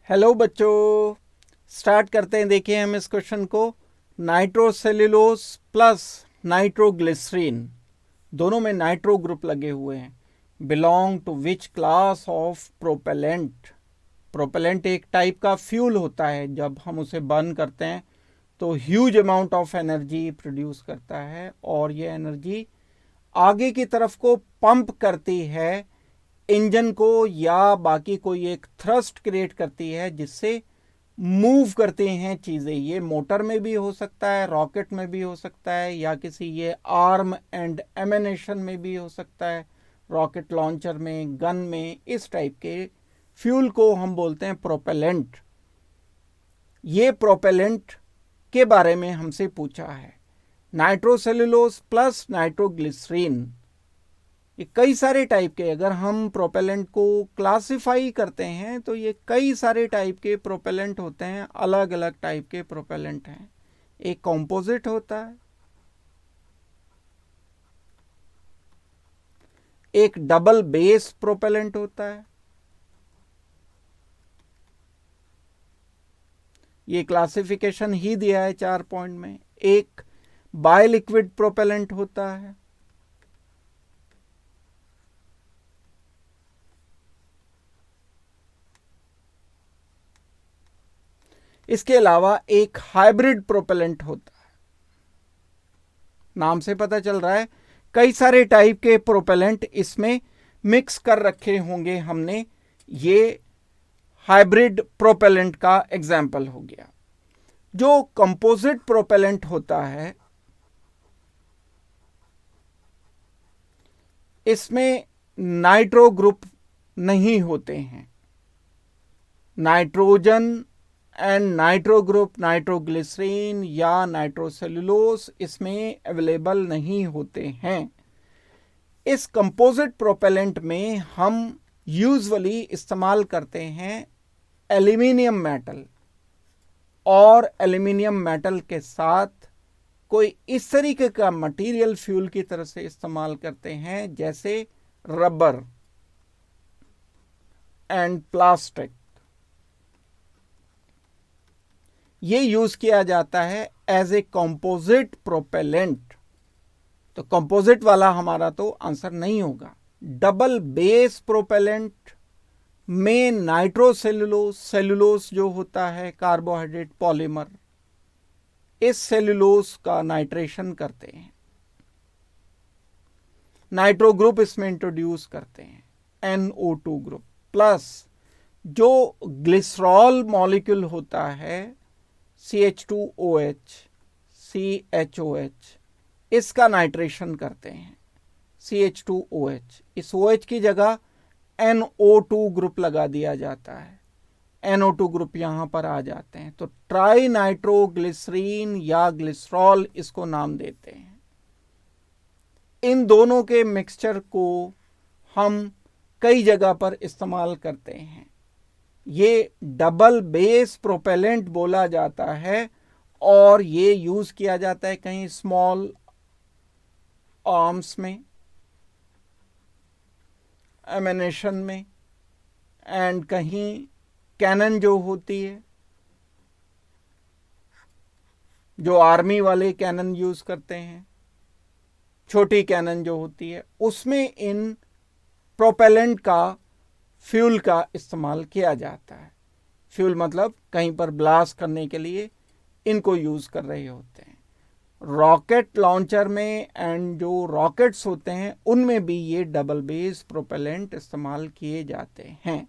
Hello बच्चों, start करते हैं। देखिए हम इस क्वेश्चन को। नाइट्रोसेल्युलोज प्लस नाइट्रोग्लिसरीन, दोनों में नाइट्रो ग्रुप लगे हुए हैं, belong to which class of propellant. Propellant एक टाइप का फ्यूल होता है, जब हम उसे बर्न करते हैं तो huge amount of energy produce करता है और ये एनर्जी आगे की तरफ को पंप करती है इंजन को, या बाकी कोई एक थ्रस्ट क्रिएट करती है जिससे मूव करते हैं चीज़ें। ये मोटर में भी हो सकता है, रॉकेट में भी हो सकता है, या किसी ये आर्म एंड एमिनेशन में भी हो सकता है, रॉकेट लॉन्चर में, गन में। इस टाइप के फ्यूल को हम बोलते हैं प्रोपेलेंट। ये प्रोपेलेंट के बारे में हमसे पूछा है। नाइट्रोसेल्युलोज प्लस नाइट्रोग्लिसरीन, ये कई सारे टाइप के, अगर हम प्रोपेलेंट को क्लासिफाई करते हैं तो ये कई सारे टाइप के प्रोपेलेंट होते हैं, अलग अलग टाइप के प्रोपेलेंट हैं। एक कंपोजिट होता है, एक डबल बेस प्रोपेलेंट होता है, ये क्लासिफिकेशन ही दिया है 4 पॉइंट में। एक बायलिक्विड प्रोपेलेंट होता है, इसके अलावा एक हाइब्रिड प्रोपेलेंट होता है। नाम से पता चल रहा है कई सारे टाइप के प्रोपेलेंट इसमें मिक्स कर रखे होंगे हमने। ये हाइब्रिड प्रोपेलेंट का एग्जाम्पल हो गया। जो कंपोजिट प्रोपेलेंट होता है, इसमें नाइट्रो ग्रुप नहीं होते हैं। Nitrogen and nitro group, nitroglycerine या नाइट्रोसेल्युलोज इसमें अवेलेबल नहीं होते हैं। इस कंपोजिट प्रोपेलेंट में हम यूजुअली इस्तेमाल करते हैं एल्यूमिनियम मेटल, और एल्यूमिनियम मेटल के साथ कोई इस तरीके का मटेरियल फ्यूल की तरह से इस्तेमाल करते हैं, जैसे रबर एंड प्लास्टिक। ये यूज किया जाता है एज ए कंपोजिट प्रोपेलेंट। तो कंपोजिट वाला हमारा तो आंसर नहीं होगा। डबल बेस प्रोपेलेंट में नाइट्रोसेल्युलोज, सेल्युलोज जो होता है कार्बोहाइड्रेट पॉलीमर, इस सेल्युलोज का नाइट्रेशन करते हैं, नाइट्रो ग्रुप इसमें इंट्रोड्यूस करते हैं, NO2 ग्रुप। प्लस जो ग्लिसरॉल मॉलिक्यूल होता है CH2OH, CHOH, इसका नाइट्रेशन करते हैं, CH2OH। इस OH की जगह NO2 ग्रुप लगा दिया जाता है, NO2 ग्रुप यहां पर आ जाते हैं, तो ट्राई नाइट्रोग्लिसरीन या ग्लिसरॉल इसको नाम देते हैं। इन दोनों के मिक्सचर को हम कई जगह पर इस्तेमाल करते हैं। ये डबल बेस प्रोपेलेंट बोला जाता है, और ये यूज किया जाता है कहीं स्मॉल आर्म्स में, एमिनेशन में, एंड कहीं कैनन जो होती है, जो आर्मी वाले कैनन यूज करते हैं, छोटी कैनन जो होती है, उसमें इन प्रोपेलेंट का, फ्यूल का इस्तेमाल किया जाता है। फ्यूल मतलब कहीं पर ब्लास्ट करने के लिए इनको यूज कर रहे होते हैं। रॉकेट लॉन्चर में एंड जो रॉकेट्स होते हैं उनमें भी ये डबल बेस प्रोपेलेंट इस्तेमाल किए जाते हैं।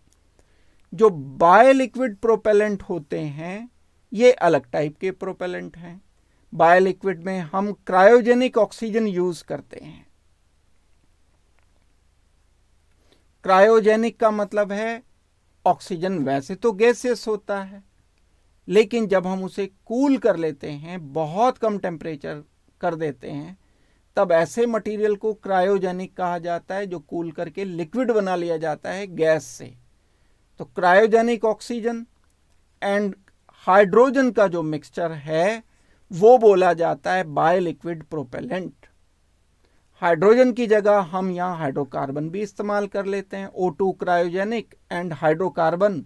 जो बायोलिक्विड प्रोपेलेंट होते हैं ये अलग टाइप के प्रोपेलेंट हैं। बायोलिक्विड में हम क्रायोजेनिक ऑक्सीजन यूज करते हैं। क्रायोजेनिक का मतलब है ऑक्सीजन वैसे तो गैसियस होता है, लेकिन जब हम उसे कूल कर लेते हैं, बहुत कम टेम्परेचर कर देते हैं, तब ऐसे मटेरियल को क्रायोजेनिक कहा जाता है, जो कूल करके लिक्विड बना लिया जाता है गैस से। तो क्रायोजेनिक ऑक्सीजन एंड हाइड्रोजन का जो मिक्सचर है वो बोला जाता है बायोलिक्विड प्रोपेलेंट। हाइड्रोजन की जगह हम यहाँ हाइड्रोकार्बन भी इस्तेमाल कर लेते हैं। O2 cryogenic and hydrocarbon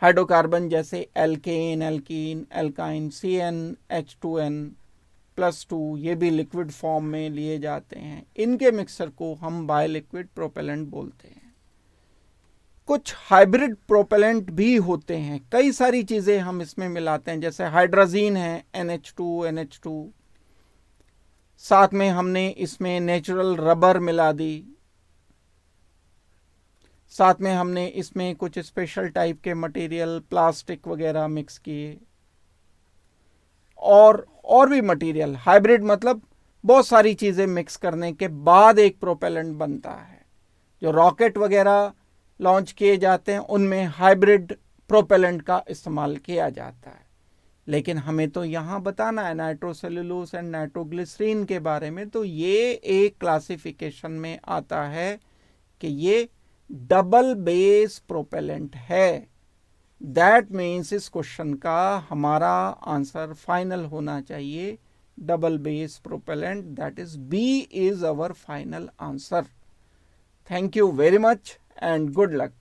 hydrocarbon जैसे एल्केन, एल्कीन, एल्काइन, CnH2n+2 ये भी लिक्विड फॉर्म में लिए जाते हैं। इनके मिक्सचर को हम बायोलिक्विड प्रोपेलेंट बोलते हैं। कुछ हाइब्रिड प्रोपेलेंट भी होते हैं, कई सारी चीज़ें हम इसमें मिलाते हैं, जैसे हाइड्राजीन है NH2, साथ में हमने इसमें नेचुरल रबर मिला दी, साथ में हमने इसमें कुछ स्पेशल टाइप के मटेरियल प्लास्टिक वगैरह मिक्स किए, और भी मटेरियल। हाइब्रिड मतलब बहुत सारी चीज़ें मिक्स करने के बाद एक प्रोपेलेंट बनता है। जो रॉकेट वगैरह लॉन्च किए जाते हैं उनमें हाइब्रिड प्रोपेलेंट का इस्तेमाल किया जाता है। लेकिन हमें तो यहाँ बताना है नाइट्रोसेल्युलोज एंड नाइट्रोग्लिसरीन के बारे में, तो ये एक क्लासिफिकेशन में आता है कि ये डबल बेस प्रोपेलेंट है। दैट मीन्स इस क्वेश्चन का हमारा आंसर फाइनल होना चाहिए double base propellant, that is B is our final answer. Thank you very much and good luck.